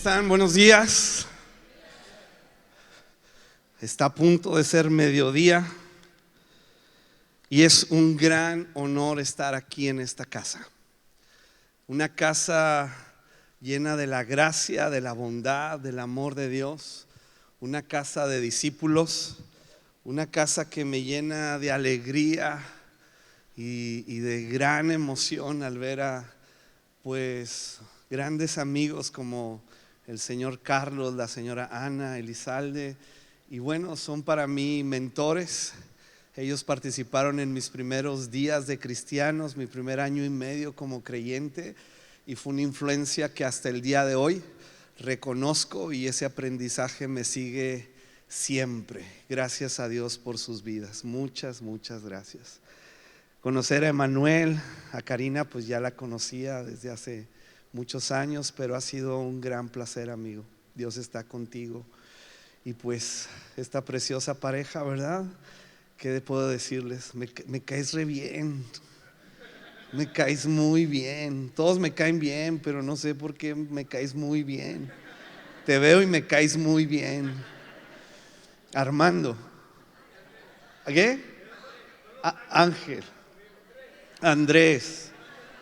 están? Buenos días. Está a punto de ser mediodía y es un gran honor estar aquí en esta casa. Una casa llena de la gracia, de la bondad, del amor de Dios. Una casa de discípulos. Una casa que me llena de alegría y de gran emoción al ver a grandes amigos como el señor Carlos, la señora Ana, Elizalde, y bueno, son para mí mentores. Ellos participaron en mis primeros días de cristianos, mi primer año y medio como creyente, y fue una influencia que hasta el día de hoy reconozco, y ese aprendizaje me sigue siempre. Gracias a Dios por sus vidas. Muchas gracias. Conocer a Emanuel, a Karina, pues ya la conocía desde hace muchos años, pero ha sido un gran placer, amigo. Dios está contigo. Y pues esta preciosa pareja, ¿verdad? ¿Qué puedo decirles? Me caes re bien. Me caes muy bien. Todos me caen bien, pero no sé por qué me caes muy bien. Te veo y me caes muy bien. Armando. ¿Qué? Ángel. Andrés.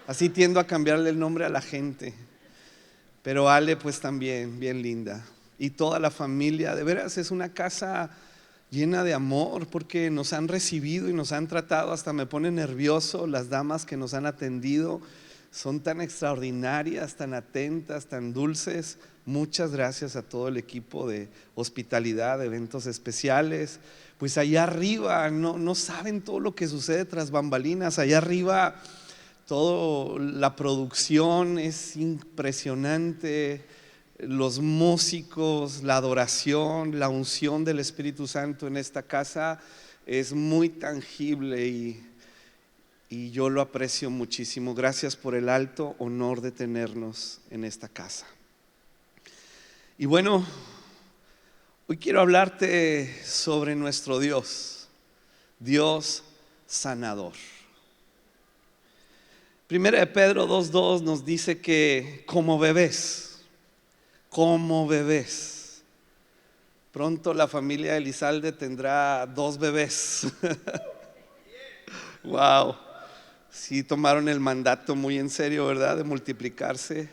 Así tiendo a cambiarle el nombre a la gente. Pero Ale pues también, bien linda. Y toda la familia, de veras es una casa llena de amor, porque nos han recibido y nos han tratado, hasta me pone nervioso. Las damas que nos han atendido son tan extraordinarias, tan atentas, tan dulces. Muchas gracias a todo el equipo de hospitalidad, de eventos especiales. Pues allá arriba, no saben todo lo que sucede tras bambalinas. Allá arriba toda la producción es impresionante, los músicos, la adoración, la unción del Espíritu Santo en esta casa es muy tangible y yo lo aprecio muchísimo. Gracias por el alto honor de tenernos en esta casa. Y bueno, hoy quiero hablarte sobre nuestro Dios, Dios sanador. Primera de Pedro 2:2 nos dice que como bebés, pronto la familia Elizalde tendrá 2 bebés. Wow, sí tomaron el mandato muy en serio, ¿verdad? De multiplicarse.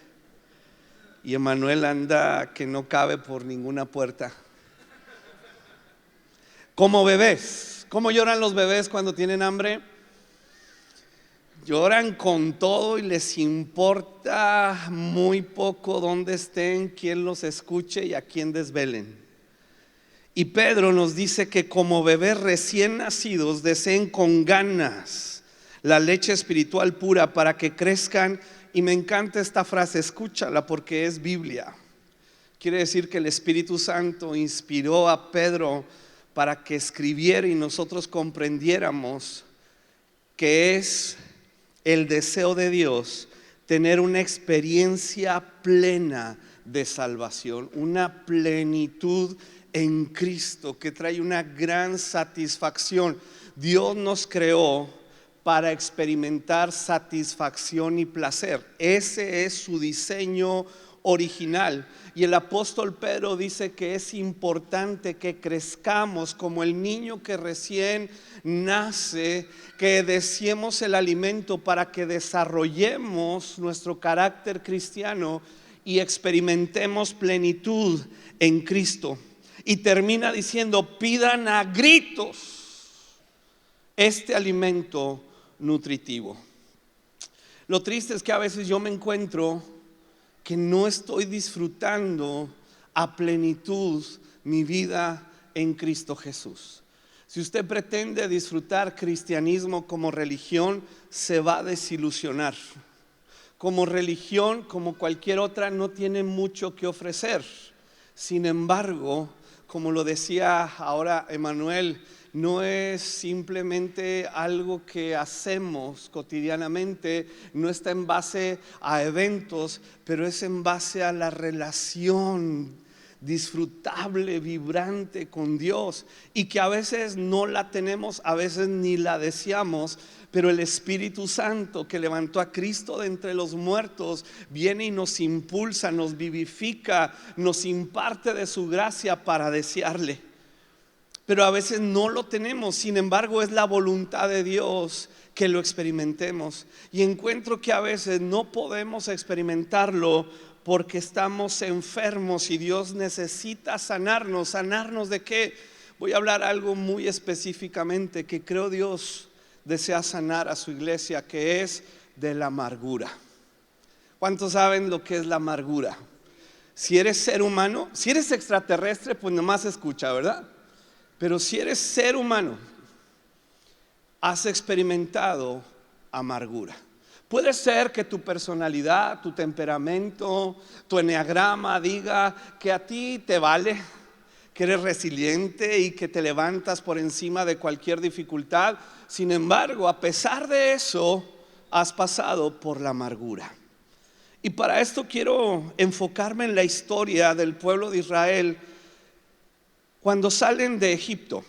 Y Emanuel anda que no cabe por ninguna puerta. Como bebés. ¿Cómo lloran los bebés cuando tienen hambre? Lloran con todo y les importa muy poco dónde estén, quién los escuche y a quién desvelen. Y Pedro nos dice que como bebés recién nacidos deseen con ganas la leche espiritual pura para que crezcan. Y me encanta esta frase, escúchala porque es Biblia. Quiere decir que el Espíritu Santo inspiró a Pedro para que escribiera y nosotros comprendiéramos que es el deseo de Dios tener una experiencia plena de salvación, una plenitud en Cristo que trae una gran satisfacción. Dios nos creó para experimentar satisfacción y placer. Ese es su diseño original. Y el apóstol Pedro dice que es importante que crezcamos como el niño que recién nace, que deseemos el alimento para que desarrollemos nuestro carácter cristiano y experimentemos plenitud en Cristo. Y termina diciendo: pidan a gritos este alimento nutritivo. Lo triste es que a veces yo me encuentro que no estoy disfrutando a plenitud mi vida en Cristo Jesús. Si usted pretende disfrutar cristianismo como religión, se va a desilusionar. Como religión, como cualquier otra, no tiene mucho que ofrecer. Sin embargo, como lo decía ahora Emanuel, no es simplemente algo que hacemos cotidianamente, no está en base a eventos, pero es en base a la relación disfrutable, vibrante con Dios, y que a veces no la tenemos, a veces ni la deseamos, Pero el Espíritu Santo que levantó a Cristo de entre los muertos viene y nos impulsa, nos vivifica, nos imparte de su gracia para desearle. Pero a veces no lo tenemos, sin embargo es la voluntad de Dios que lo experimentemos. Y encuentro que a veces no podemos experimentarlo porque estamos enfermos y Dios necesita sanarnos. ¿Sanarnos de qué? Voy a hablar algo muy específicamente que creo Dios desea sanar a su iglesia, que es de la amargura. ¿Cuántos saben lo que es la amargura? Si eres ser humano, si eres extraterrestre, pues nomás escucha, ¿verdad? Pero si eres ser humano, has experimentado amargura. Puede ser que tu personalidad, tu temperamento, tu enneagrama diga que a ti te vale, que eres resiliente y que te levantas por encima de cualquier dificultad. Sin embargo, a pesar de eso, has pasado por la amargura. Y para esto quiero enfocarme en la historia del pueblo de Israel cuando salen de Egipto.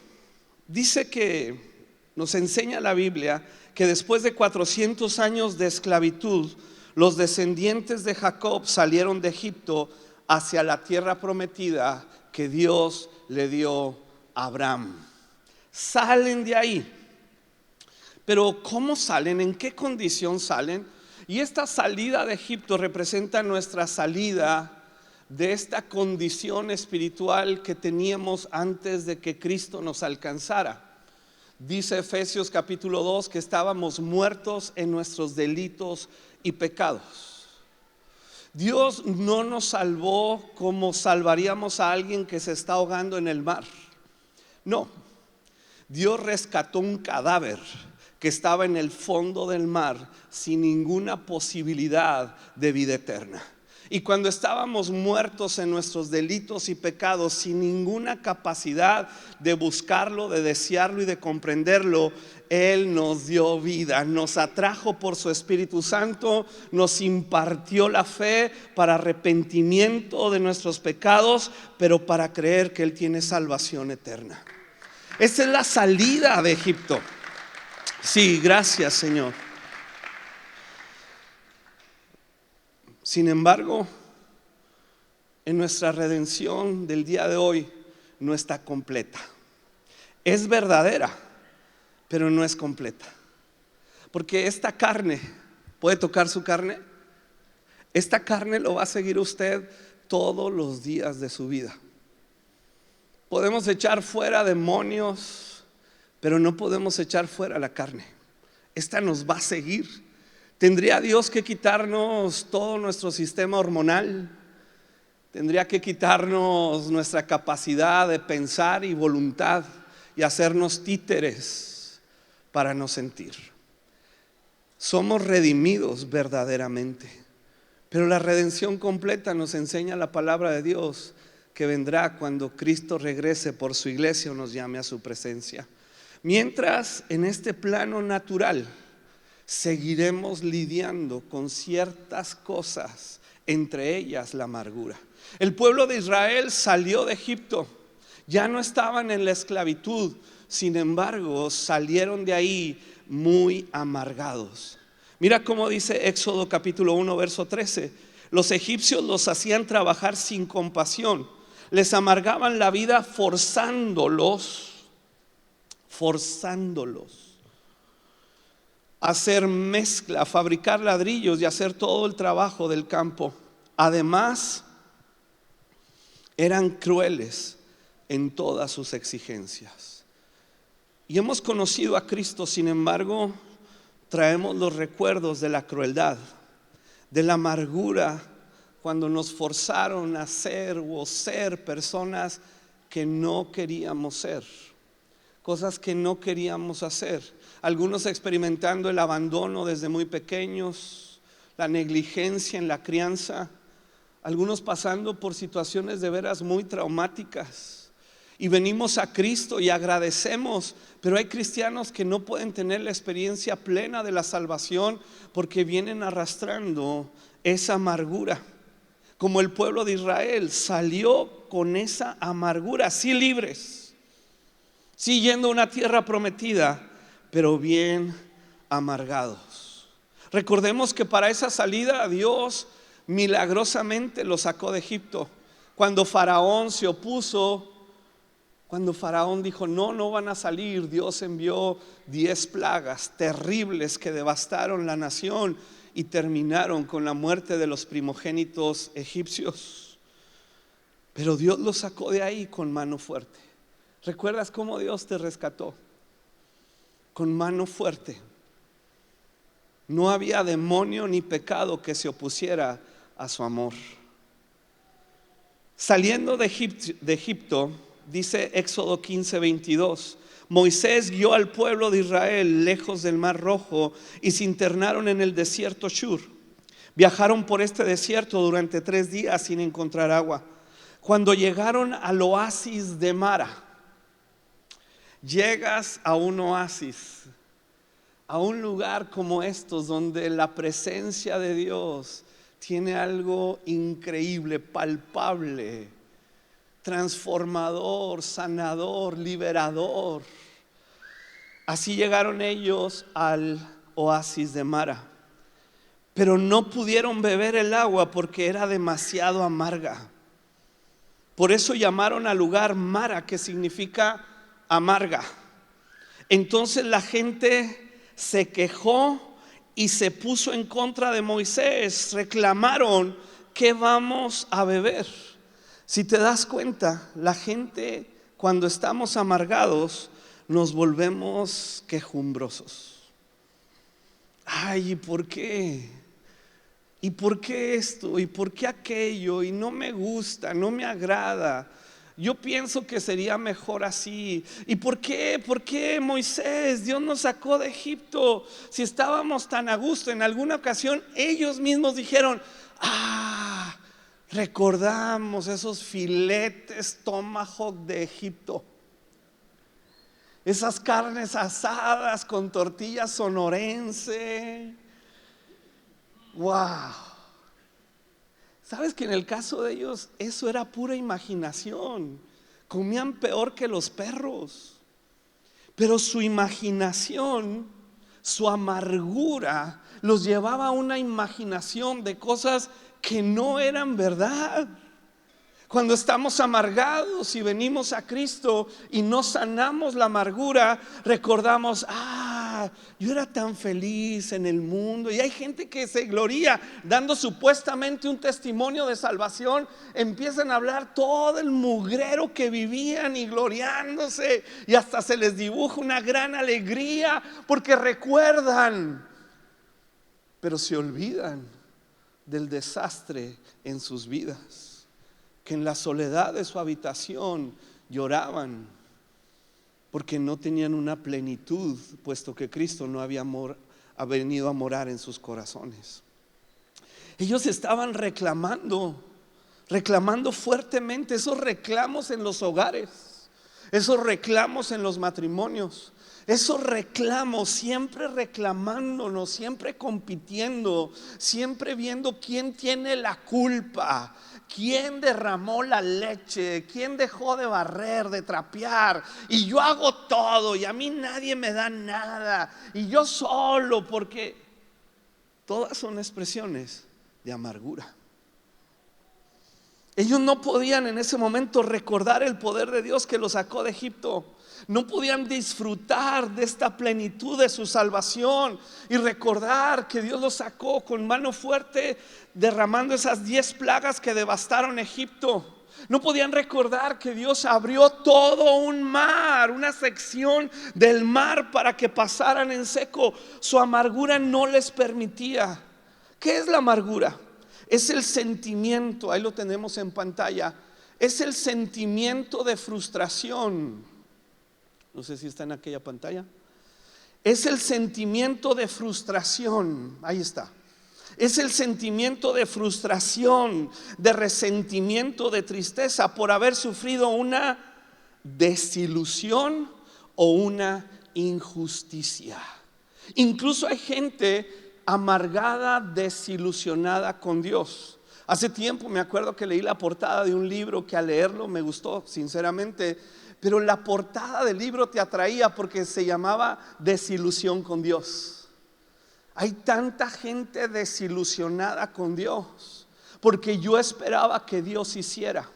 Dice que nos enseña la Biblia que después de 400 años de esclavitud, los descendientes de Jacob salieron de Egipto hacia la tierra prometida que Dios le dio a Abraham. Salen de ahí. Pero ¿cómo salen? ¿En qué condición salen? Y esta salida de Egipto representa nuestra salida de esta condición espiritual que teníamos antes de que Cristo nos alcanzara. Dice Efesios capítulo 2 que estábamos muertos en nuestros delitos y pecados. Dios no nos salvó como salvaríamos a alguien que se está ahogando en el mar. No, Dios rescató un cadáver que estaba en el fondo del mar sin ninguna posibilidad de vida eterna. Y cuando estábamos muertos en nuestros delitos y pecados, sin ninguna capacidad de buscarlo, de desearlo y de comprenderlo, Él nos dio vida, nos atrajo por su Espíritu Santo, nos impartió la fe para arrepentimiento de nuestros pecados, pero para creer que Él tiene salvación eterna. Esa es la salida de Egipto. Sí, gracias, Señor. Sin embargo, en nuestra redención del día de hoy no está completa. Es verdadera, pero no es completa. Porque esta carne, ¿puede tocar su carne? Esta carne lo va a seguir usted todos los días de su vida. Podemos echar fuera demonios, pero no podemos echar fuera la carne. Esta nos va a seguir. ¿Tendría Dios que quitarnos todo nuestro sistema hormonal? ¿Tendría que quitarnos nuestra capacidad de pensar y voluntad y hacernos títeres para no sentir? Somos redimidos verdaderamente, pero la redención completa nos enseña la palabra de Dios que vendrá cuando Cristo regrese por su iglesia o nos llame a su presencia. Mientras en este plano natural seguiremos lidiando con ciertas cosas, entre ellas la amargura. El pueblo de Israel salió de Egipto, ya no estaban en la esclavitud, sin embargo salieron de ahí muy amargados. Mira cómo dice Éxodo capítulo 1 verso 13: los egipcios los hacían trabajar sin compasión, les amargaban la vida forzándolos a hacer mezcla, a fabricar ladrillos y a hacer todo el trabajo del campo. Además, eran crueles en todas sus exigencias. Y hemos conocido a Cristo, sin embargo, traemos los recuerdos de la crueldad, de la amargura, cuando nos forzaron a ser o ser personas que no queríamos ser, cosas que no queríamos hacer. Algunos experimentando el abandono desde muy pequeños, la negligencia en la crianza, algunos pasando por situaciones de veras muy traumáticas. Y venimos a Cristo y agradecemos, pero hay cristianos que no pueden tener la experiencia plena de la salvación porque vienen arrastrando esa amargura. Como el pueblo de Israel salió con esa amargura, sí libres, sí yendo a una tierra prometida, pero bien amargados. Recordemos que para esa salida Dios milagrosamente los sacó de Egipto. Cuando Faraón se opuso, cuando Faraón dijo no van a salir, Dios envió 10 plagas terribles que devastaron la nación y terminaron con la muerte de los primogénitos egipcios. Pero Dios los sacó de ahí con mano fuerte. ¿Recuerdas cómo Dios te rescató? Con mano fuerte. No había demonio ni pecado que se opusiera a su amor. Saliendo de Egipto, dice Éxodo 15:22, Moisés guió al pueblo de Israel lejos del Mar Rojo y se internaron en el desierto Shur. Viajaron por este desierto durante 3 días sin encontrar agua. Cuando llegaron al oasis de Mara, llegas a un oasis, a un lugar como estos donde la presencia de Dios tiene algo increíble, palpable, transformador, sanador, liberador. Así llegaron ellos al oasis de Mara, pero no pudieron beber el agua porque era demasiado amarga. Por eso llamaron al lugar Mara, que significa amarga. Entonces la gente se quejó y se puso en contra de Moisés. Reclamaron: ¿qué vamos a beber? Si te das cuenta, la gente, cuando estamos amargados, nos volvemos quejumbrosos. Ay, ¿y por qué? ¿Y por qué esto? ¿Y por qué aquello? Y no me gusta, no me agrada. Yo pienso que sería mejor así. ¿Y por qué? ¿Por qué, Moisés? Dios nos sacó de Egipto si estábamos tan a gusto. En alguna ocasión ellos mismos dijeron: recordamos esos filetes tomahawk de Egipto, esas carnes asadas con tortilla sonorense. Wow. ¿Sabes que en el caso de ellos eso era pura imaginación? Comían peor que los perros. Pero su imaginación, su amargura, los llevaba a una imaginación de cosas que no eran verdad. Cuando estamos amargados y venimos a Cristo y no sanamos la amargura, recordamos: yo era tan feliz en el mundo. Y hay gente que se gloria dando supuestamente un testimonio de salvación. Empiezan a hablar todo el mugrero que vivían y gloriándose, y hasta se les dibuja una gran alegría porque recuerdan, pero se olvidan del desastre en sus vidas, que en la soledad de su habitación lloraban porque no tenían una plenitud, puesto que Cristo no había venido a morar en sus corazones. Ellos estaban reclamando fuertemente, esos reclamos en los hogares, esos reclamos en los matrimonios, esos reclamos, siempre reclamándonos, siempre compitiendo, siempre viendo quién tiene la culpa, quién derramó la leche, quién dejó de barrer, de trapear, y yo hago todo y a mí nadie me da nada, y yo solo, porque todas son expresiones de amargura. Ellos no podían en ese momento recordar el poder de Dios que los sacó de Egipto. No podían disfrutar de esta plenitud de su salvación y recordar que Dios los sacó con mano fuerte, derramando esas 10 plagas que devastaron Egipto. No podían recordar que Dios abrió todo un mar, una sección del mar para que pasaran en seco. Su amargura no les permitía. ¿Qué es la amargura? Es el sentimiento, ahí lo tenemos en pantalla, es el sentimiento de frustración. No sé si está en aquella pantalla. Es el sentimiento de frustración. Ahí está. Es el sentimiento de frustración, de resentimiento, de tristeza por haber sufrido una desilusión o una injusticia. Incluso hay gente amargada, desilusionada con Dios. Hace tiempo me acuerdo que leí la portada de un libro que al leerlo me gustó sinceramente, pero la portada del libro te atraía porque se llamaba Desilusión con Dios. Hay tanta gente desilusionada con Dios porque yo esperaba que Dios hiciera.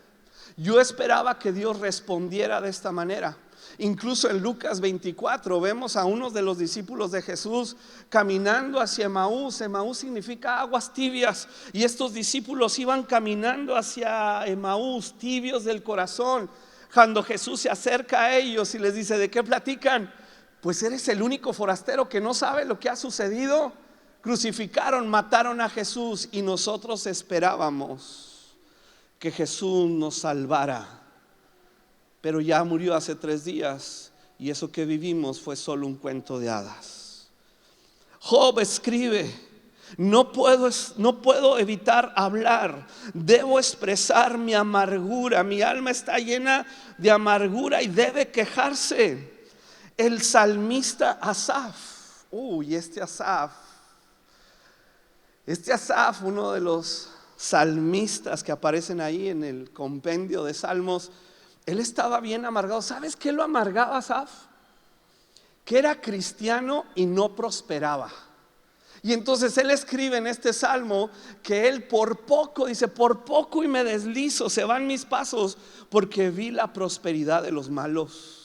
Yo esperaba que Dios respondiera de esta manera. Incluso en Lucas 24 vemos a unos de los discípulos de Jesús caminando hacia Emaús. Emaús significa aguas tibias, y estos discípulos iban caminando hacia Emaús, tibios del corazón. Cuando Jesús se acerca a ellos y les dice: ¿de qué platican? Pues eres el único forastero que no sabe lo que ha sucedido. Crucificaron, mataron a Jesús, y nosotros esperábamos que Jesús nos salvara. Pero ya murió hace 3 días, y eso que vivimos fue solo un cuento de hadas. Job escribe: no puedo evitar hablar, debo expresar mi amargura, mi alma está llena de amargura y debe quejarse. El salmista Asaf, este Asaf, uno de los salmistas que aparecen ahí en el compendio de Salmos, él estaba bien amargado. ¿Sabes qué lo amargaba Asaf? Que era cristiano y no prosperaba. Y entonces él escribe en este salmo que él por poco, dice: por poco y me deslizo, se van mis pasos, porque vi la prosperidad de los malos.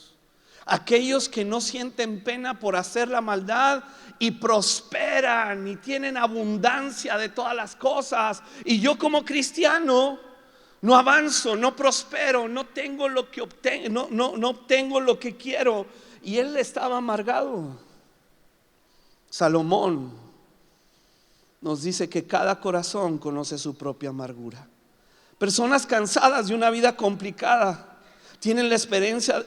Aquellos que no sienten pena por hacer la maldad y prosperan y tienen abundancia de todas las cosas. Y yo como cristiano no avanzo, no prospero, no tengo lo que no obtengo lo que quiero. Y él estaba amargado. Salomón nos dice que cada corazón conoce su propia amargura. Personas cansadas de una vida complicada tienen la esperanza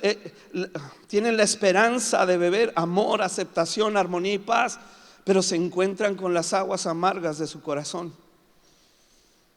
de beber amor, aceptación, armonía y paz, pero se encuentran con las aguas amargas de su corazón.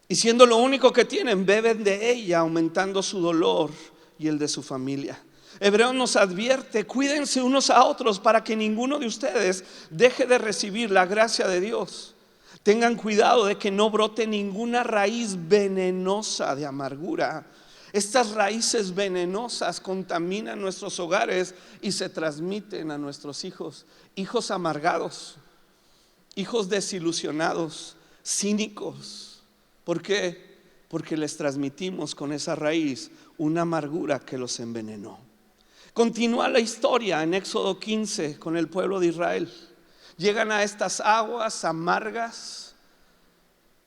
Y siendo lo único que tienen, beben de ella, aumentando su dolor y el de su familia. Hebreos nos advierte: cuídense unos a otros para que ninguno de ustedes deje de recibir la gracia de Dios. Tengan cuidado de que no brote ninguna raíz venenosa de amargura. Estas raíces venenosas contaminan nuestros hogares y se transmiten a nuestros hijos. Hijos amargados, hijos desilusionados, cínicos. ¿Por qué? Porque les transmitimos con esa raíz una amargura que los envenenó. Continúa la historia en Éxodo 15 con el pueblo de Israel. Llegan a estas aguas amargas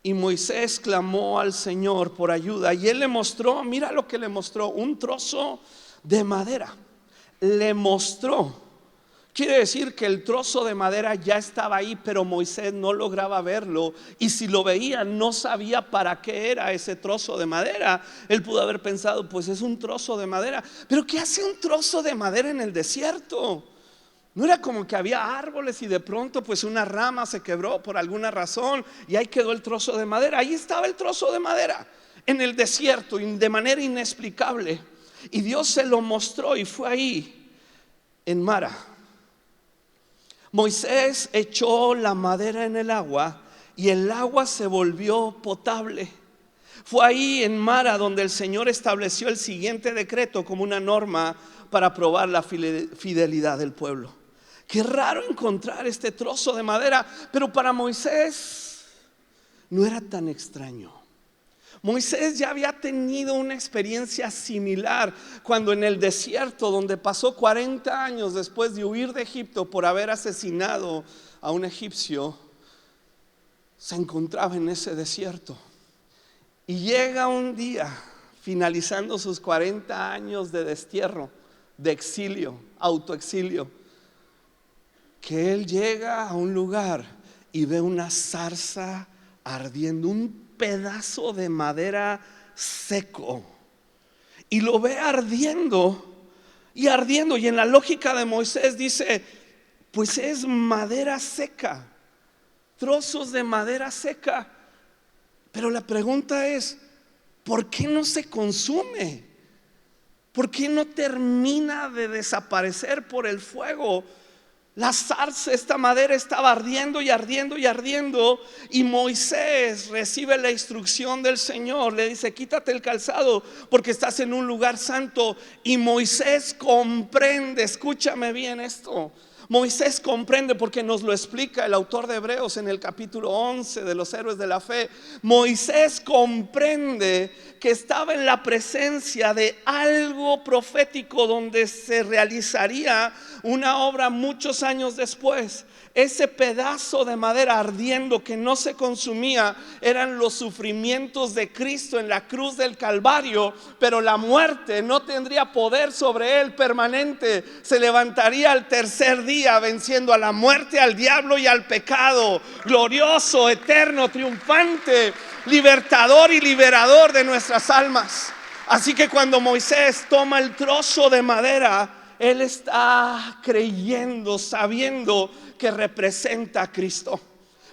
y Moisés clamó al Señor por ayuda, y él le mostró, mira lo que le mostró: un trozo de madera. Le mostró. Quiere decir que el trozo de madera ya estaba ahí, pero Moisés no lograba verlo, y si lo veía no sabía para qué era ese trozo de madera. Él pudo haber pensado: pues es un trozo de madera. Pero ¿qué hace un trozo de madera en el desierto? No era como que había árboles y de pronto pues una rama se quebró por alguna razón y ahí quedó el trozo de madera. Ahí estaba el trozo de madera en el desierto de manera inexplicable, y Dios se lo mostró, y fue ahí en Mara. Moisés echó la madera en el agua y el agua se volvió potable. Fue ahí en Mara donde el Señor estableció el siguiente decreto como una norma para probar la fidelidad del pueblo. Qué raro encontrar este trozo de madera, pero para Moisés no era tan extraño. Moisés ya había tenido una experiencia similar cuando en el desierto, donde pasó 40 años después de huir de Egipto por haber asesinado a un egipcio, se encontraba en ese desierto. Y llega un día, finalizando sus 40 años de destierro, de exilio, autoexilio, que él llega a un lugar y ve una zarza ardiendo, un pedazo de madera seco, y lo ve ardiendo y ardiendo. Y en la lógica de Moisés dice: pues es madera seca, trozos de madera seca. Pero la pregunta es: ¿por qué no se consume? ¿Por qué no termina de desaparecer por el fuego? La zarza, esta madera, estaba ardiendo y ardiendo y ardiendo, y Moisés recibe la instrucción del Señor. Le dice: quítate el calzado porque estás en un lugar santo. Y Moisés comprende, escúchame bien esto, Moisés comprende, porque nos lo explica el autor de Hebreos en el capítulo 11 de los héroes de la fe. Moisés comprende que estaba en la presencia de algo profético donde se realizaría una obra muchos años después. Ese pedazo de madera ardiendo que no se consumía eran los sufrimientos de Cristo en la cruz del Calvario, pero la muerte no tendría poder sobre él permanente. Se levantaría al tercer día venciendo a la muerte, al diablo y al pecado, glorioso, eterno, triunfante, libertador y liberador de nuestras almas. Así que cuando Moisés toma el trozo de madera, él está creyendo, sabiendo que representa a Cristo.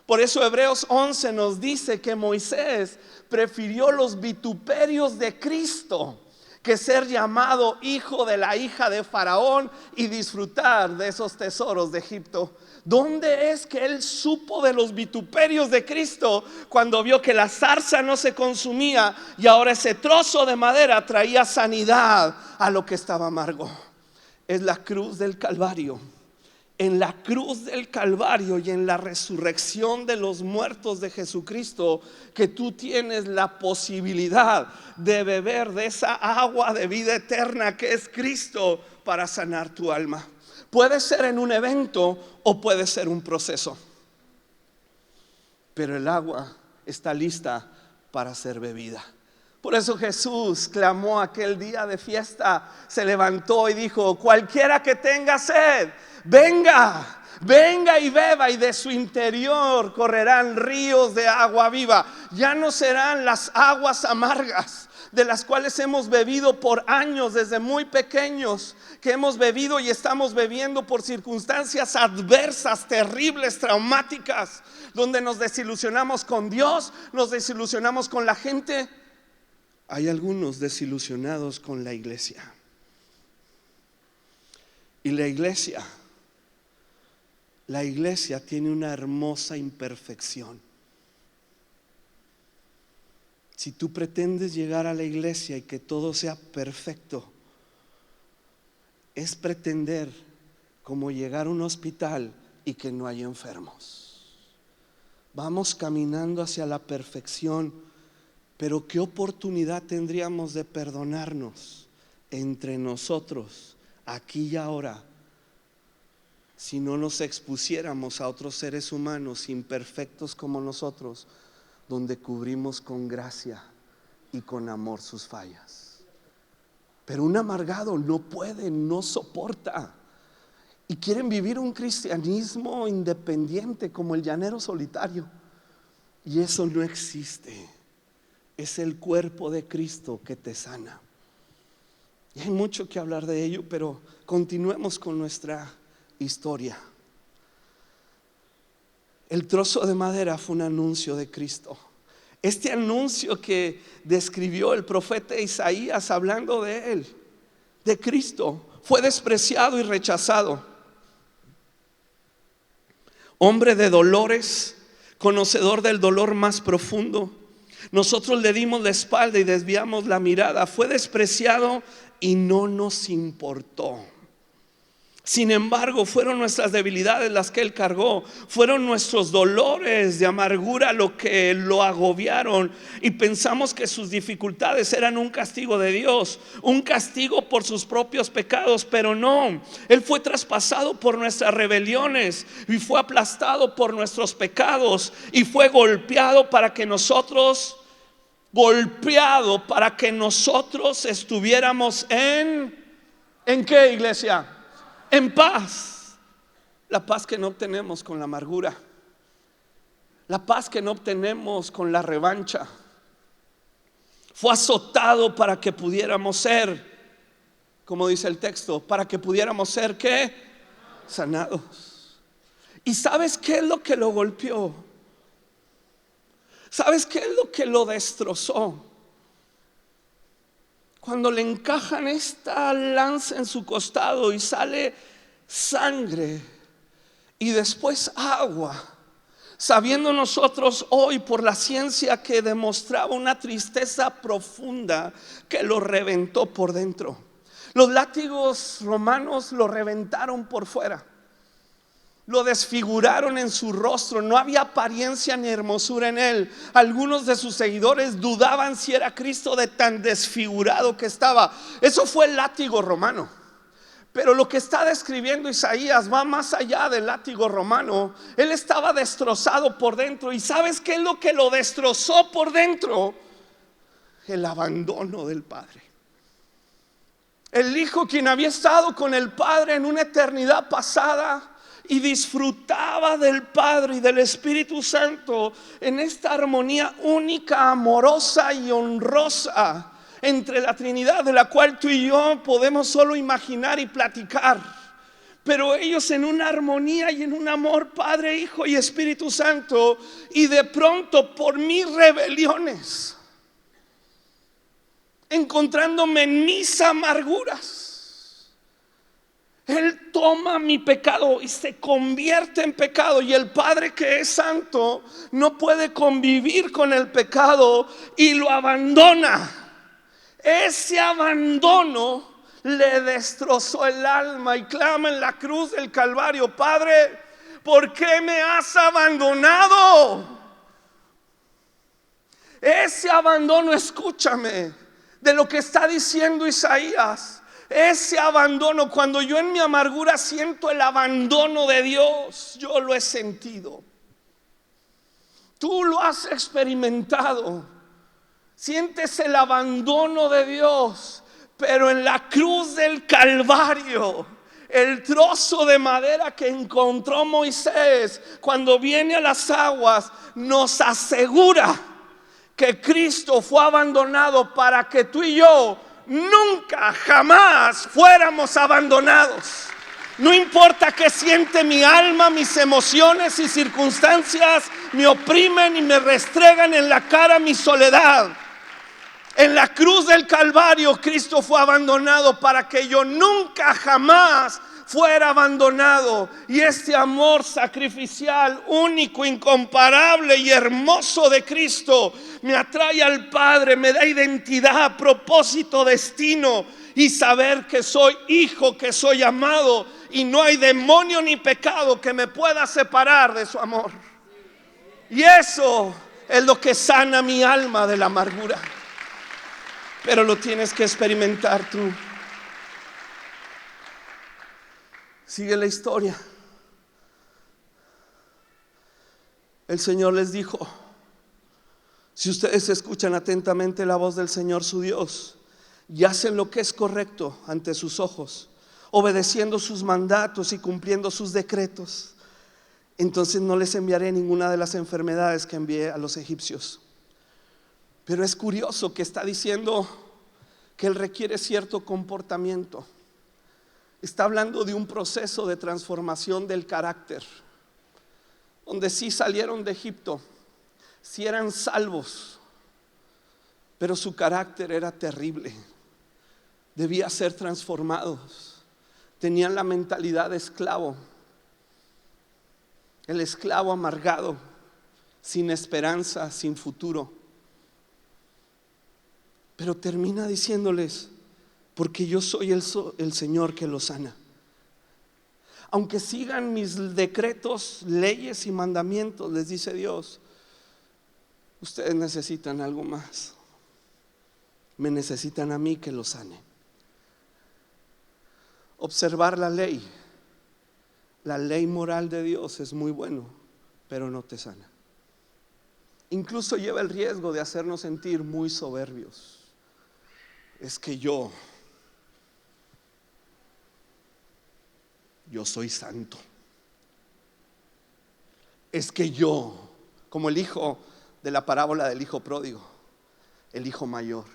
Por eso Hebreos 11 nos dice que Moisés prefirió los vituperios de Cristo que ser llamado hijo de la hija de Faraón y disfrutar de esos tesoros de Egipto. ¿Dónde es que él supo de los vituperios de Cristo? Cuando vio que la zarza no se consumía y ahora ese trozo de madera traía sanidad a lo que estaba amargo. Es la cruz del Calvario. En la cruz del Calvario y en la resurrección de los muertos de Jesucristo, que tú tienes la posibilidad de beber de esa agua de vida eterna que es Cristo para sanar tu alma. Puede ser en un evento o puede ser un proceso, pero el agua está lista para ser bebida. Por eso Jesús clamó aquel día de fiesta, se levantó y dijo: cualquiera que tenga sed, venga, venga y beba, y de su interior correrán ríos de agua viva. Ya no serán las aguas amargas de las cuales hemos bebido por años, desde muy pequeños, que hemos bebido y estamos bebiendo por circunstancias adversas, terribles, traumáticas, donde nos desilusionamos con Dios, nos desilusionamos con la gente. Hay algunos desilusionados con la iglesia. Y la iglesia tiene una hermosa imperfección. Si tú pretendes llegar a la iglesia y que todo sea perfecto, es pretender como llegar a un hospital y que no hay enfermos. Vamos caminando hacia la perfección, pero qué oportunidad tendríamos de perdonarnos entre nosotros aquí y ahora si no nos expusiéramos a otros seres humanos imperfectos como nosotros, donde cubrimos con gracia y con amor sus fallas. Pero un amargado no puede, no soporta, y quieren vivir un cristianismo independiente como el llanero solitario, y eso no existe. Es el cuerpo de Cristo que te sana. Y hay mucho que hablar de ello, pero continuemos con nuestra historia. El trozo de madera fue un anuncio de Cristo. Este anuncio que describió el profeta Isaías hablando de él, de Cristo, fue despreciado y rechazado. Hombre de dolores, conocedor del dolor más profundo. Nosotros le dimos la espalda y desviamos la mirada. Fue despreciado y no nos importó. Sin embargo, fueron nuestras debilidades las que Él cargó. Fueron nuestros dolores de amargura lo que lo agobiaron. Y pensamos que sus dificultades eran un castigo de Dios, un castigo por sus propios pecados. Pero no, Él fue traspasado por nuestras rebeliones y fue aplastado por nuestros pecados y fue golpeado para que nosotros estuviéramos ¿en qué, iglesia? En paz. La paz que no obtenemos con la amargura, la paz que no obtenemos con la revancha. Fue azotado para que pudiéramos ser, como dice el texto, para que pudiéramos ser ¿qué? Sanados. ¿Y sabes qué es lo que lo golpeó? ¿Sabes qué es lo que lo destrozó? Cuando le encajan esta lanza en su costado y sale sangre y después agua, sabiendo nosotros hoy por la ciencia que demostraba una tristeza profunda que lo reventó por dentro. Los látigos romanos lo reventaron por fuera, Lo desfiguraron en su rostro, no había apariencia ni hermosura en él. Algunos de sus seguidores dudaban si era Cristo de tan desfigurado que estaba. Eso fue el látigo romano. Pero lo que está describiendo Isaías va más allá del látigo romano. Él estaba destrozado por dentro. ¿Y sabes qué es lo que lo destrozó por dentro? El abandono del Padre. El Hijo, quien había estado con el Padre en una eternidad pasada y disfrutaba del Padre y del Espíritu Santo en esta armonía única, amorosa y honrosa entre la Trinidad, de la cual tú y yo podemos solo imaginar y platicar. Pero ellos en una armonía y en un amor, Padre, Hijo y Espíritu Santo. Y de pronto, por mis rebeliones, encontrándome en mis amarguras, Él toma mi pecado y se convierte en pecado. Y el Padre, que es santo, no puede convivir con el pecado y lo abandona. Ese abandono le destrozó el alma y clama en la cruz del Calvario: Padre, ¿por qué me has abandonado? Ese abandono, escúchame, de lo que está diciendo Isaías. Ese abandono, cuando yo en mi amargura siento el abandono de Dios, yo lo he sentido. Tú lo has experimentado. Sientes el abandono de Dios, pero en la cruz del Calvario, el trozo de madera que encontró Moisés cuando viene a las aguas, nos asegura que Cristo fue abandonado para que tú y yo nunca, jamás fuéramos abandonados. No importa qué siente mi alma, mis emociones y circunstancias me oprimen y me restregan en la cara mi soledad. En la cruz del Calvario, Cristo fue abandonado para que yo nunca, jamás fuera abandonado. Y este amor sacrificial, único, incomparable y hermoso de Cristo me atrae al Padre, me da identidad, propósito, destino, y saber que soy hijo, que soy amado, y no hay demonio ni pecado que me pueda separar de su amor. Y eso es lo que sana mi alma de la amargura. Pero lo tienes que experimentar tú. Sigue la historia. El Señor les dijo: si ustedes escuchan atentamente la voz del Señor su Dios y hacen lo que es correcto ante sus ojos, obedeciendo sus mandatos y cumpliendo sus decretos, entonces no les enviaré ninguna de las enfermedades que envié a los egipcios. Pero es curioso que está diciendo que Él requiere cierto comportamiento. Está hablando de un proceso de transformación del carácter, donde sí salieron de Egipto, sí eran salvos, pero su carácter era terrible. Debía ser transformados. Tenían la mentalidad de esclavo, el esclavo amargado, sin esperanza, sin futuro. Pero termina diciéndoles: porque yo soy el Señor que los sana. Aunque sigan mis decretos, leyes y mandamientos, les dice Dios, ustedes necesitan algo más. Me necesitan a mí que los sane. Observar la ley moral de Dios es muy bueno, pero no te sana. Incluso lleva el riesgo de hacernos sentir muy soberbios. Es que yo soy santo. Es que yo, como el hijo de la parábola del hijo pródigo, el hijo mayor,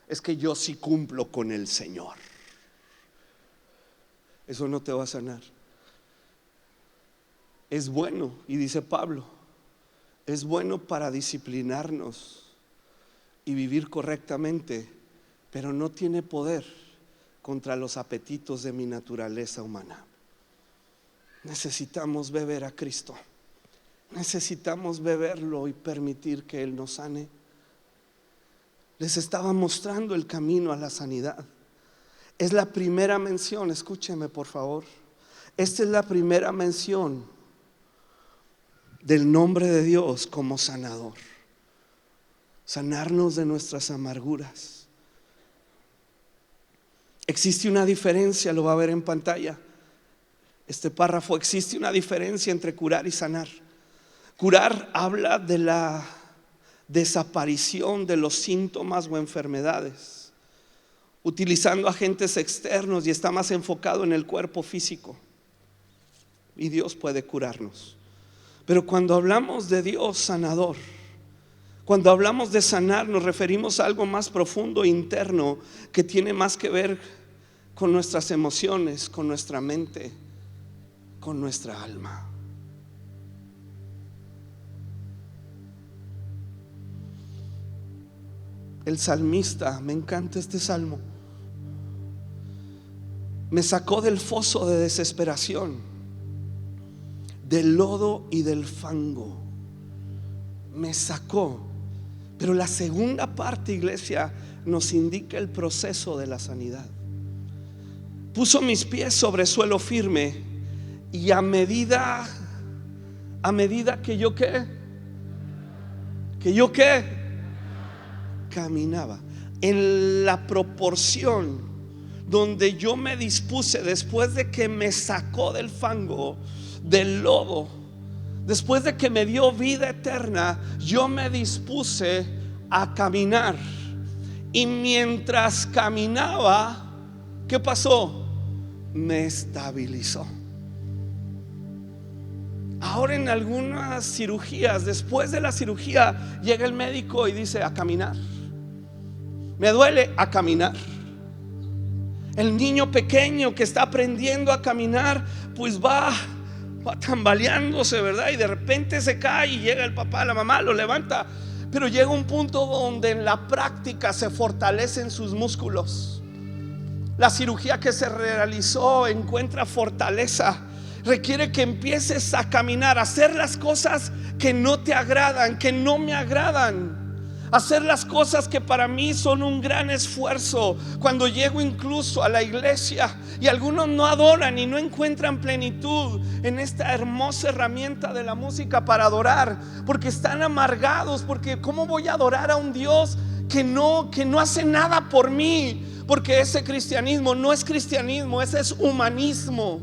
es que yo sí cumplo con el Señor. Eso no te va a sanar. Es bueno, y dice Pablo, es bueno para disciplinarnos y vivir correctamente, pero no tiene poder contra los apetitos de mi naturaleza humana. Necesitamos beber a Cristo. Necesitamos beberlo y permitir que Él nos sane. Les estaba mostrando el camino a la sanidad. Es la primera mención, escúcheme por favor, Esta es la primera mención del nombre de Dios como sanador. Sanarnos de nuestras amarguras. Existe una diferencia, lo va a ver en pantalla. Este párrafo, existe una diferencia entre curar y sanar. Curar habla de la desaparición de los síntomas o enfermedades, utilizando agentes externos, y está más enfocado en el cuerpo físico. Y Dios puede curarnos. Pero cuando hablamos de Dios sanador, cuando hablamos de sanar, nos referimos a algo más profundo e interno, que tiene más que ver con nuestras emociones, con nuestra mente, con nuestra alma. El salmista, me encanta este salmo, me sacó del foso de desesperación, del lodo y del fango. Me sacó. Pero la segunda parte, iglesia, nos indica el proceso de la sanidad. Puso mis pies sobre suelo firme, y a medida que yo caminaba en la proporción donde yo me dispuse, después de que me sacó del fango, del lodo, después de que me dio vida eterna, yo me dispuse a caminar. Y mientras caminaba, ¿qué pasó? Me estabilizó. Ahora en algunas cirugías, después de la cirugía, llega el médico y dice: a caminar. Me duele, a caminar. El niño pequeño que está aprendiendo a caminar, pues va tambaleándose, ¿verdad? Y de repente se cae y llega el papá, la mamá lo levanta. Pero llega un punto donde en la práctica se fortalecen sus músculos. La cirugía que se realizó encuentra fortaleza. Requiere que empieces a caminar, a hacer las cosas que no te agradan, que no me agradan, hacer las cosas que para mí son un gran esfuerzo. Cuando llego incluso a la iglesia y algunos no adoran y no encuentran plenitud en esta hermosa herramienta de la música para adorar, porque están amargados, porque ¿cómo voy a adorar a un Dios que no hace nada por mí? Porque ese cristianismo no es cristianismo, ese es humanismo.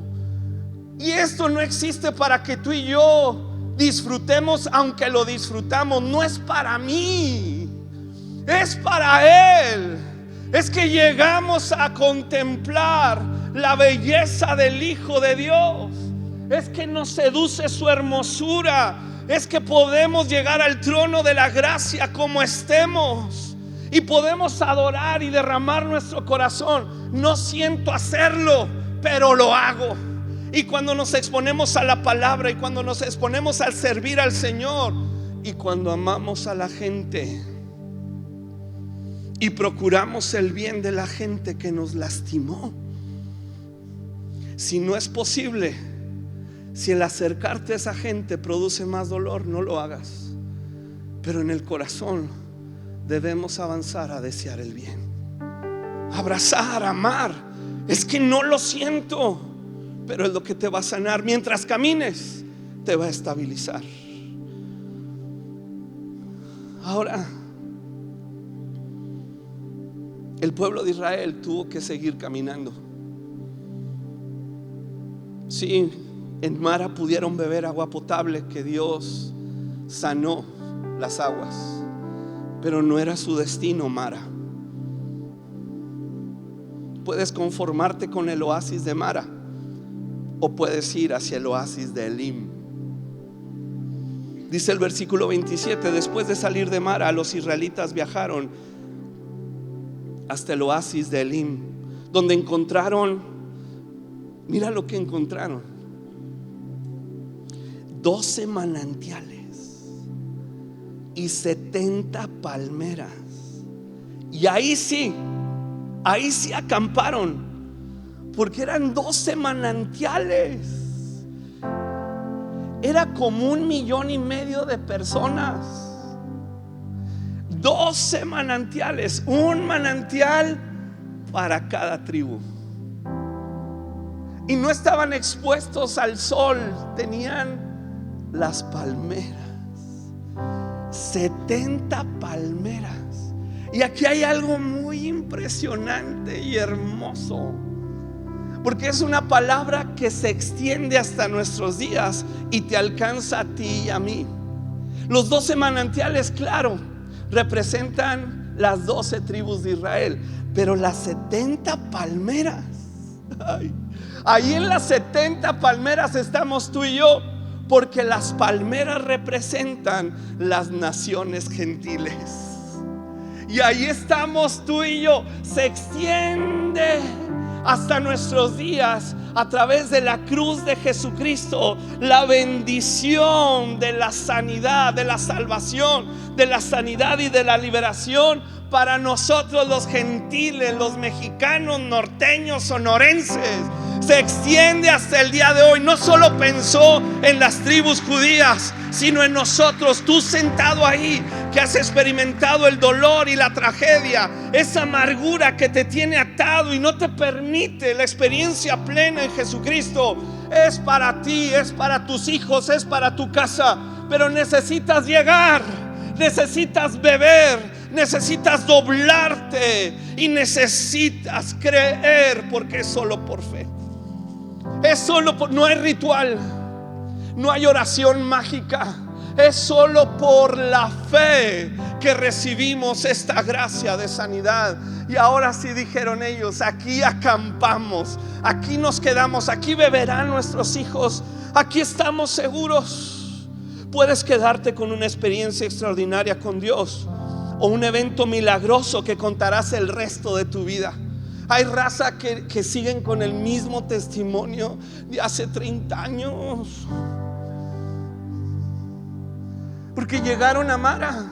Y esto no existe para que tú y yo disfrutemos, aunque lo disfrutamos. No es para mí, es para Él. Es que llegamos a contemplar la belleza del Hijo de Dios. Es que nos seduce su hermosura. Es que podemos llegar al trono de la gracia como estemos, y podemos adorar y derramar nuestro corazón. No siento hacerlo, pero lo hago. Y cuando nos exponemos a la palabra, y cuando nos exponemos al servir al Señor, y cuando amamos a la gente y procuramos el bien de la gente que nos lastimó, si no es posible, si el acercarte a esa gente produce más dolor, no lo hagas. Pero en el corazón debemos avanzar a desear el bien, abrazar, amar. Es que no lo siento, pero es lo que te va a sanar. Mientras camines, te va a estabilizar. Ahora, el pueblo de Israel tuvo que seguir caminando. Sí, en Mara pudieron beber agua potable, que Dios sanó las aguas, pero no era su destino Mara. Puedes conformarte con el oasis de Mara, o puedes ir hacia el oasis de Elim. Dice el versículo 27: después de salir de Mara, los israelitas viajaron hasta el oasis de Elim, donde encontraron, mira lo que encontraron: 12 manantiales y 70 palmeras. Y ahí sí acamparon, porque eran 12 manantiales. Era como 1,5 millones de personas. 12 manantiales, un manantial para cada tribu. y no estaban expuestos al sol, tenían las palmeras. 70 palmeras. Y aquí hay algo muy impresionante y hermoso, porque es una palabra que se extiende hasta nuestros días y te alcanza a ti y a mí. Los 12 manantiales, claro, representan las 12 tribus de Israel, pero las 70 palmeras, ahí en las 70 palmeras estamos tú y yo, porque las palmeras representan las naciones gentiles. Y ahí estamos tú y yo. Se extiende hasta nuestros días a través de la cruz de Jesucristo la bendición de la sanidad, de la salvación, de la sanidad y de la liberación para nosotros los gentiles, los mexicanos, norteños, sonorenses. Se extiende hasta el día de hoy. No solo pensó en las tribus judías, sino en nosotros. Tú sentado ahí, que has experimentado el dolor y la tragedia, esa amargura que te tiene atado y no te permite la experiencia plena en Jesucristo, es para ti, es para tus hijos, es para tu casa. Pero necesitas llegar, necesitas beber, necesitas doblarte y necesitas creer, porque es solo por fe. Es solo por, no hay ritual, no hay oración mágica. Es solo por la fe que recibimos esta gracia de sanidad. Y ahora sí, dijeron ellos, aquí acampamos, aquí nos quedamos, aquí beberán nuestros hijos, aquí estamos seguros. Puedes quedarte con una experiencia extraordinaria con Dios, o un evento milagroso que contarás el resto de tu vida. Hay raza que siguen con el mismo testimonio de hace 30 años, porque llegaron a Mara.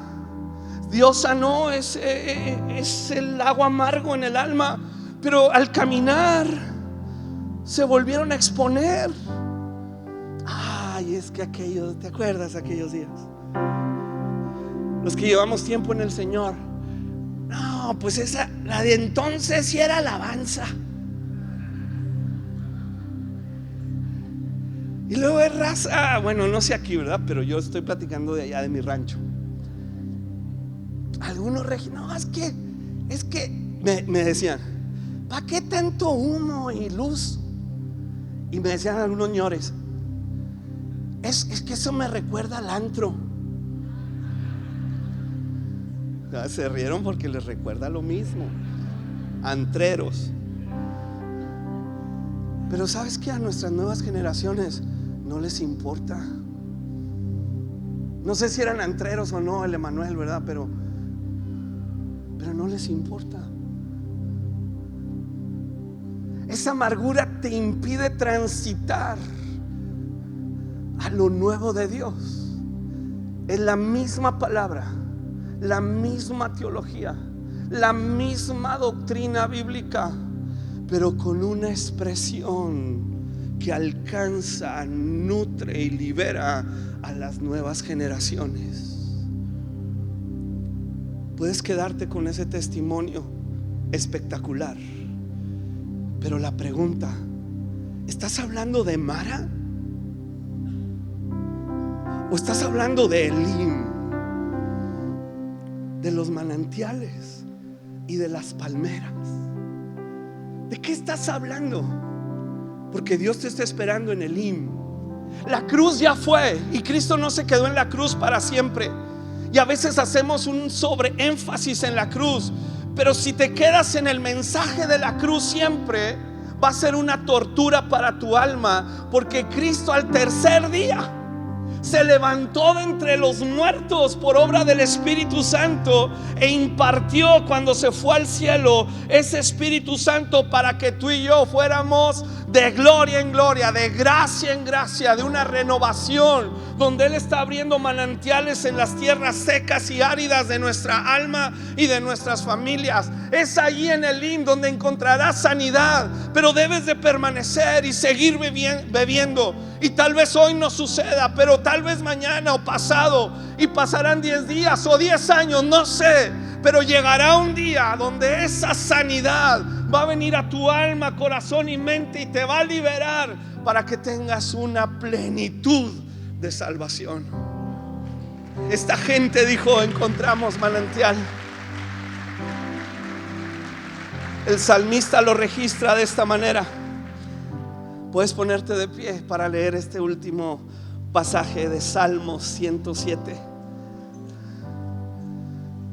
Dios sanó es el agua amargo en el alma, pero al caminar se volvieron a exponer. Ay, es que aquellos, ¿te acuerdas aquellos días? Los que llevamos tiempo en el Señor. No, pues esa, la de entonces sí era alabanza. Y luego es raza, bueno, no sé aquí, ¿verdad? Pero yo estoy platicando de allá de mi rancho. Algunos no, es que me decían, ¿para qué tanto humo y luz? Y me decían algunos señores, es que eso me recuerda al antro. Se rieron porque les recuerda lo mismo. Antreros. Pero ¿sabes qué? A nuestras nuevas generaciones no les importa. No sé si eran antreros o no, el Emanuel, ¿verdad? Pero no les importa. Esa amargura te impide transitar a lo nuevo de Dios. Es la misma palabra, la misma teología, la misma doctrina bíblica, pero con una expresión que alcanza, nutre y libera a las nuevas generaciones. Puedes quedarte con ese testimonio espectacular, pero la pregunta, ¿estás hablando de Mara? ¿O estás hablando de Elim, de los manantiales y de las palmeras? ¿De qué estás hablando? Porque Dios te está esperando en Elim. La cruz ya fue y Cristo no se quedó en la cruz para siempre. Y a veces hacemos un sobreénfasis en la cruz, pero si te quedas en el mensaje de la cruz siempre, va a ser una tortura para tu alma, porque Cristo al tercer día se levantó de entre los muertos por obra del Espíritu Santo e impartió, cuando se fue al cielo, ese Espíritu Santo para que tú y yo fuéramos de gloria en gloria, de gracia en gracia, de una renovación, donde Él está abriendo manantiales en las tierras secas y áridas de nuestra alma y de nuestras familias. Es allí en Elim donde encontrarás sanidad, pero debes de permanecer y seguir bebiendo. Y tal vez hoy no suceda, pero tal vez mañana o pasado, y pasarán 10 días o 10 años, no sé, pero llegará un día donde esa sanidad va a venir a tu alma, corazón y mente y te va a liberar para que tengas una plenitud de salvación. Esta gente dijo: encontramos manantial. El salmista lo registra de esta manera. Puedes ponerte de pie para leer este último pasaje de Salmos 107.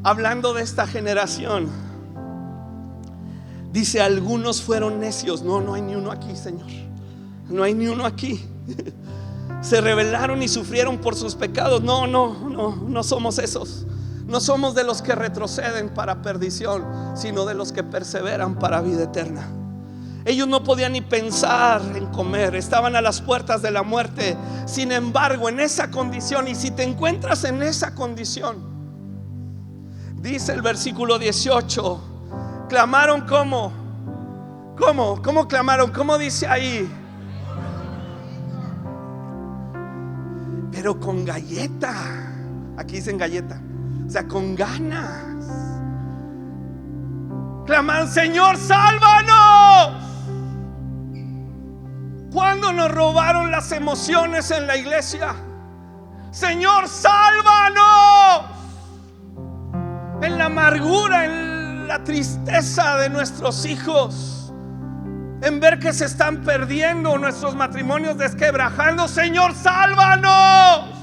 Hablando de esta generación, dice: algunos fueron necios. No hay ni uno aquí, Señor. No hay ni uno aquí. Se rebelaron y sufrieron por sus pecados. No somos esos. No somos de los que retroceden para perdición, sino de los que perseveran para vida eterna. Ellos no podían ni pensar en comer, estaban a las puertas de la muerte. Sin embargo, en esa condición, y si te encuentras en esa condición, dice el versículo 18, clamaron ¿cómo clamaron? ¿Cómo dice ahí? Pero con galleta. Aquí dicen galleta, o sea, con ganas. Claman: Señor, sálvanos. ¿Cuándo nos robaron las emociones en la iglesia? Señor, sálvanos. En la amargura, en la tristeza de nuestros hijos, en ver que se están perdiendo nuestros matrimonios, desquebrajando. Señor, sálvanos.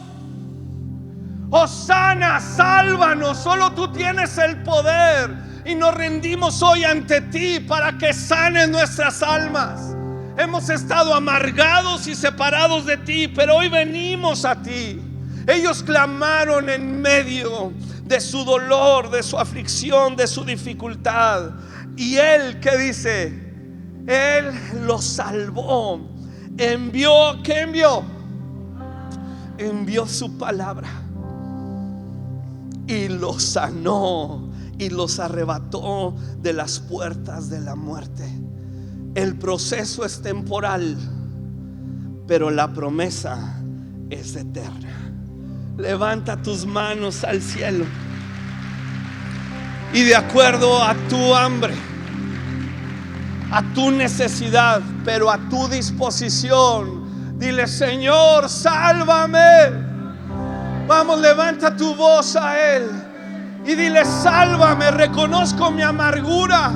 Hosana, sálvanos. Solo tú tienes el poder, y nos rendimos hoy ante ti para que sanes nuestras almas. Hemos estado amargados y separados de ti, pero hoy venimos a ti. Ellos clamaron en medio de su dolor, de su aflicción, de su dificultad. Y Él, ¿qué dice? Él los salvó. Envió, ¿qué envió? Envió su palabra y los sanó y los arrebató de las puertas de la muerte. El proceso es temporal, pero la promesa es eterna. Levanta tus manos al cielo y, de acuerdo a tu hambre, a tu necesidad, pero a tu disposición, dile: Señor, sálvame. Vamos, levanta tu voz a Él y dile: sálvame. Reconozco mi amargura,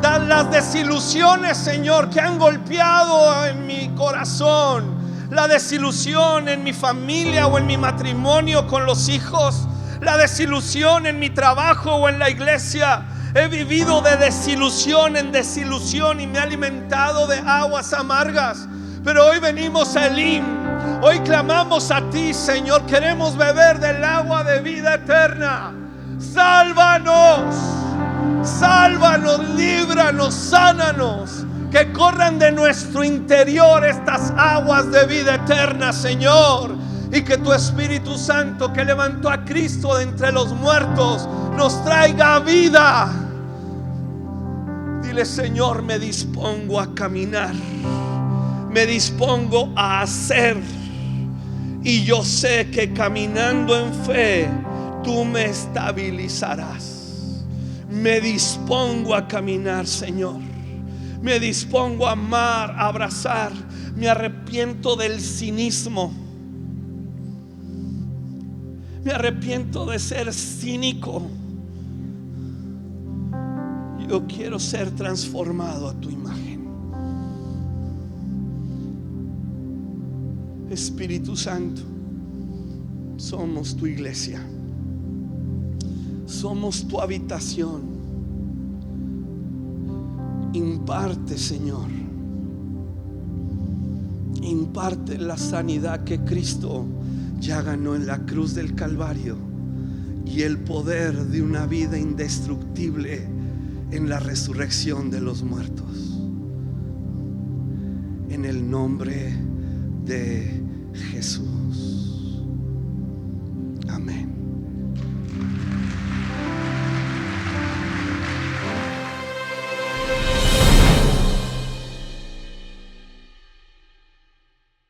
las desilusiones, Señor, que han golpeado en mi corazón, la desilusión en mi familia o en mi matrimonio con los hijos, la desilusión en mi trabajo o en la iglesia. He vivido de desilusión en desilusión y me he alimentado de aguas amargas. Pero hoy venimos a Elim. Hoy clamamos a ti, Señor. Queremos beber del agua de vida eterna. Sálvanos, sálvanos, líbranos, sánanos. Que corran de nuestro interior estas aguas de vida eterna, Señor. Y que tu Espíritu Santo, que levantó a Cristo de entre los muertos, nos traiga vida. Dile: Señor, me dispongo a caminar, me dispongo a hacer, y yo sé que caminando en fe tú me estabilizarás. Me dispongo a caminar, Señor. Me dispongo a amar, a abrazar. Me arrepiento del cinismo. Me arrepiento de ser cínico. Yo quiero ser transformado a tu imagen. Espíritu Santo, somos tu iglesia. Somos tu habitación. Imparte, Señor, imparte la sanidad que Cristo ya ganó en la cruz del Calvario, y el poder de una vida indestructible en la resurrección de los muertos. En el nombre de Jesús.